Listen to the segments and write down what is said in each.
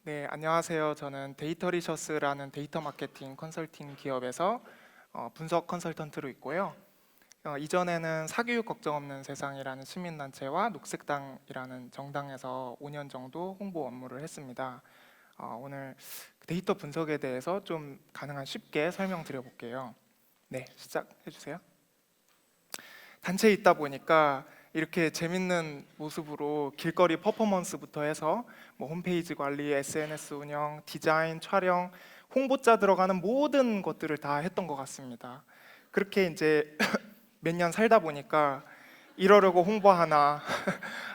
네, 안녕하세요. 저는 데이터리셔스라는 데이터 마케팅 컨설팅 기업에서 분석 컨설턴트로 있고요. 이전에는 사교육 걱정 없는 세상이라는 시민단체와 녹색당이라는 정당에서 5년 정도 홍보 업무를 했습니다. 오늘 데이터 분석에 대해서 좀 가능한 쉽게 설명드려 볼게요. 네, 시작해 주세요. 단체에 있다 보니까 이렇게 재밌는 모습으로 길거리 퍼포먼스부터 해서 뭐 홈페이지 관리, SNS 운영, 디자인, 촬영, 홍보자 들어가는 모든 것들을 다 했던 것 같습니다. 그렇게 이제 몇 년 살다 보니까 이러려고 홍보하나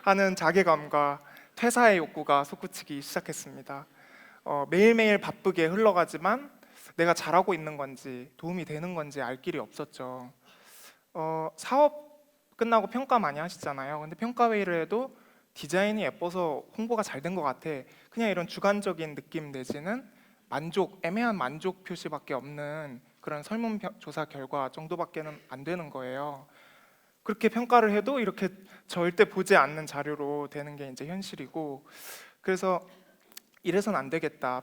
하는 자괴감과 퇴사의 욕구가 솟구치기 시작했습니다. 매일매일 바쁘게 흘러가지만 내가 잘하고 있는 건지 도움이 되는 건지 알 길이 없었죠. 사업 끝나고 평가 많이 하시잖아요. 근데 평가 회의를 해도 디자인이 예뻐서 홍보가 잘 된 것 같아. 그냥 이런 주관적인 느낌 내지는 애매한 만족 표시밖에 없는 그런 설문조사 결과 정도밖에는 안 되는 거예요. 그렇게 평가를 해도 이렇게 절대 보지 않는 자료로 되는 게 이제 현실이고, 그래서 이래선 안 되겠다.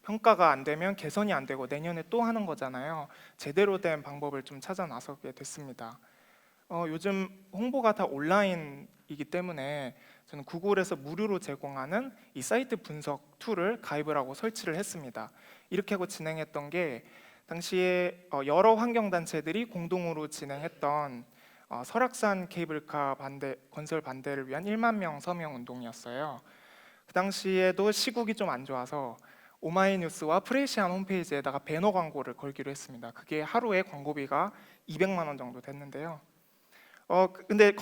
평가가 안 되면 개선이 안 되고 내년에 또 하는 거잖아요. 제대로 된 방법을 좀 찾아 나서게 됐습니다. 요즘 홍보가 다 온라인이기 때문에 저는 구글에서 무료로 제공하는 이 사이트 분석 툴을 가입을 하고 설치를 했습니다. 이렇게 하고 진행했던 게 당시에 여러 환경단체들이 공동으로 진행했던 설악산 케이블카 건설 반대를 위한 1만 명 서명 운동이었어요. 그 당시에도 시국이 좀 안 좋아서 오마이뉴스와 프레시안 홈페이지에다가 배너 광고를 걸기로 했습니다. 그게 하루에 광고비가 200만 원 정도 됐는데요. 근데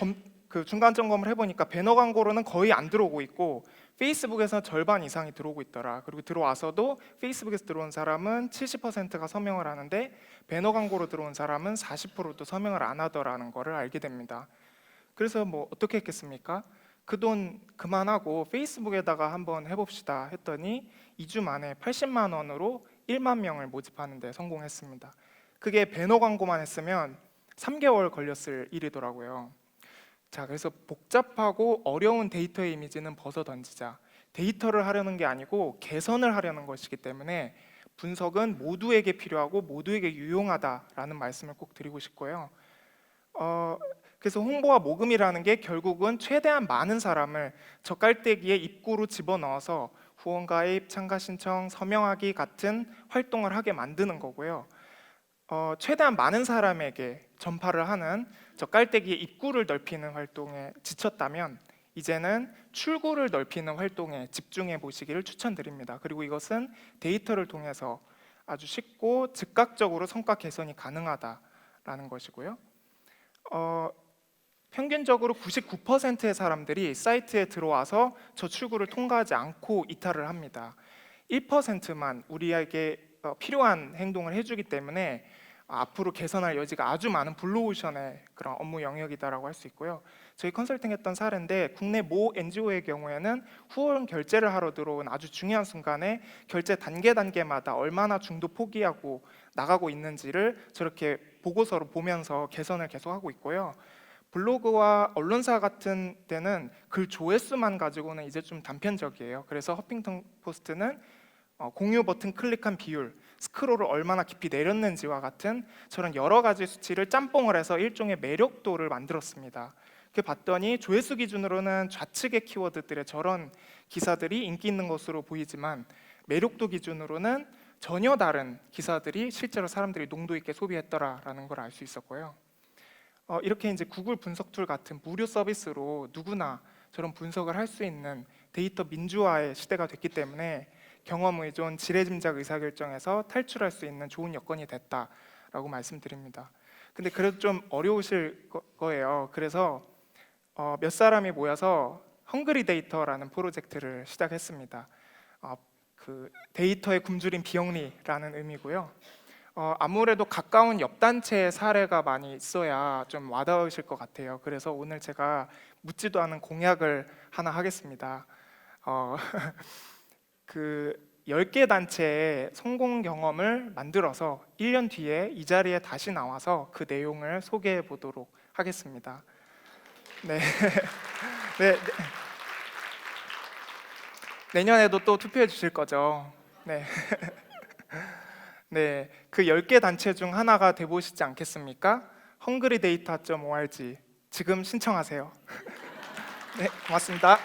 그 중간 점검을 해보니까 배너 광고로는 거의 안 들어오고 있고 페이스북에서 절반 이상이 들어오고 있더라. 그리고 들어와서도 페이스북에서 들어온 사람은 70%가 서명을 하는데 배너 광고로 들어온 사람은 40%도 서명을 안 하더라는 거를 알게 됩니다. 그래서 뭐 어떻게 했겠습니까? 그 돈 그만하고 페이스북에다가 한번 해봅시다 했더니 2주 만에 80만 원으로 1만 명을 모집하는 데 성공했습니다. 그게 배너 광고만 했으면 3개월 걸렸을 일이더라고요. 자, 그래서 복잡하고 어려운 데이터의 이미지는 벗어 던지자. 데이터를 하려는 게 아니고 개선을 하려는 것이기 때문에 분석은 모두에게 필요하고 모두에게 유용하다라는 말씀을 꼭 드리고 싶고요. 그래서 홍보와 모금이라는 게 결국은 최대한 많은 사람을 젓갈대기에 입구로 집어넣어서 후원 가입, 참가 신청, 서명하기 같은 활동을 하게 만드는 거고요. 최대한 많은 사람에게 전파를 하는 젓갈대기의 입구를 넓히는 활동에 지쳤다면 이제는 출구를 넓히는 활동에 집중해 보시기를 추천드립니다. 그리고 이것은 데이터를 통해서 아주 쉽고 즉각적으로 성과 개선이 가능하다라는 것이고요. 평균적으로 99%의 사람들이 사이트에 들어와서 저 출구를 통과하지 않고 이탈을 합니다. 1%만 우리에게 필요한 행동을 해주기 때문에 앞으로 개선할 여지가 아주 많은 블루오션의 그런 업무 영역이다라고 할 수 있고요. 저희 컨설팅했던 사례인데 국내 모 NGO의 경우에는 후원 결제를 하러 들어온 아주 중요한 순간에 결제 단계마다 얼마나 중도 포기하고 나가고 있는지를 저렇게 보고서로 보면서 개선을 계속하고 있고요. 블로그와 언론사 같은 데는 글 조회수만 가지고는 이제 좀 단편적이에요. 그래서 허핑턴 포스트는 공유 버튼 클릭한 비율, 스크롤을 얼마나 깊이 내렸는지와 같은 저런 여러 가지 수치를 짬뽕을 해서 일종의 매력도를 만들었습니다. 그 봤더니 조회수 기준으로는 좌측의 키워드들의 저런 기사들이 인기 있는 것으로 보이지만 매력도 기준으로는 전혀 다른 기사들이 실제로 사람들이 농도 있게 소비했더라라는 걸 알 수 있었고요. 이렇게 이제 구글 분석 툴 같은 무료 서비스로 누구나 저런 분석을 할 수 있는 데이터 민주화의 시대가 됐기 때문에 경험 의존, 지레 짐작 의사결정에서 탈출할 수 있는 좋은 여건이 됐다라고 말씀드립니다. 근데 그래도 좀 어려우실 거예요. 그래서 몇 사람이 모여서 헝그리 데이터라는 프로젝트를 시작했습니다. 그 데이터의 굶주린 비영리라는 의미고요. 아무래도 가까운 옆 단체의 사례가 많이 있어야 좀 와닿으실 것 같아요. 그래서 오늘 제가 묻지도 않은 공약을 하나 하겠습니다. 그 10개 단체의 성공 경험을 만들어서 1년 뒤에 이 자리에 다시 나와서 그 내용을 소개해 보도록 하겠습니다. 네. 네. 내년에도 또 투표해 주실 거죠? 네. 네, 그 10개 단체 중 하나가 돼보시지 않겠습니까? hungryData.org 지금 신청하세요. 네, 고맙습니다.